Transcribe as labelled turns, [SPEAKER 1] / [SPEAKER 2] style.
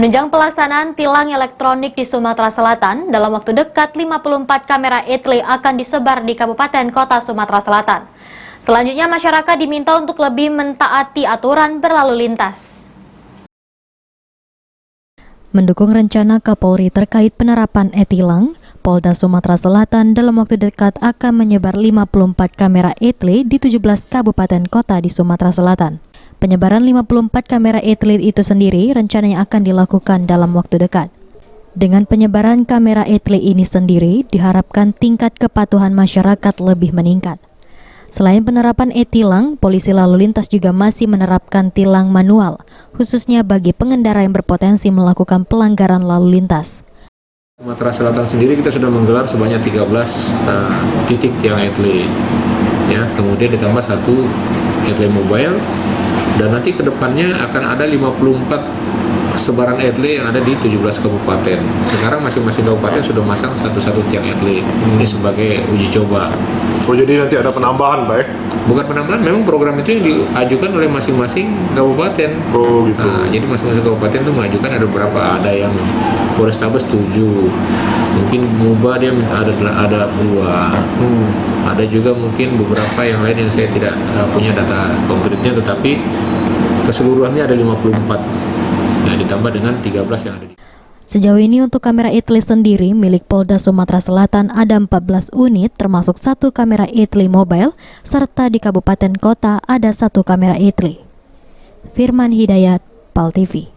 [SPEAKER 1] Menunjang pelaksanaan tilang elektronik di Sumatera Selatan, dalam waktu dekat 54 kamera etle akan disebar di kabupaten kota Sumatera Selatan. Selanjutnya masyarakat diminta untuk lebih mentaati aturan berlalu lintas.
[SPEAKER 2] Mendukung rencana Kapolri terkait penerapan e-tilang, Polda Sumatera Selatan dalam waktu dekat akan menyebar 54 kamera etle di 17 kabupaten kota di Sumatera Selatan. Penyebaran 54 kamera etle itu sendiri rencananya akan dilakukan dalam waktu dekat. Dengan penyebaran kamera etle ini sendiri, diharapkan tingkat kepatuhan masyarakat lebih meningkat. Selain penerapan e-tilang, polisi lalu lintas juga masih menerapkan tilang manual, khususnya bagi pengendara yang berpotensi melakukan pelanggaran lalu lintas.
[SPEAKER 3] Sumatera Selatan sendiri kita sudah menggelar sebanyak 13 titik tiang etle, ya, kemudian ditambah 1 etle mobile, dan nanti kedepannya akan ada 54 sebaran etle yang ada di 17 kabupaten. Sekarang masing-masing kabupaten sudah masang satu tiang etle. Ini sebagai uji coba.
[SPEAKER 4] Oh, jadi nanti ada penambahan, Pak?
[SPEAKER 3] Bukan penambahan, memang program itu yang diajukan oleh masing-masing kabupaten.
[SPEAKER 4] Oh, gitu.
[SPEAKER 3] Nah, jadi masing-masing kabupaten itu mengajukan ada berapa, ada yang Polrestabes 7, mungkin Muba dia ada 2, ada juga mungkin beberapa yang lain yang saya tidak punya data konkretnya, tetapi keseluruhannya ada 54, nah, ditambah dengan 13 yang ada di.
[SPEAKER 2] Sejauh ini untuk kamera etle sendiri milik Polda Sumatera Selatan ada 14 unit termasuk 1 kamera etle mobile, serta di kabupaten kota ada 1 kamera etle. Firman Hidayat, PAL TV.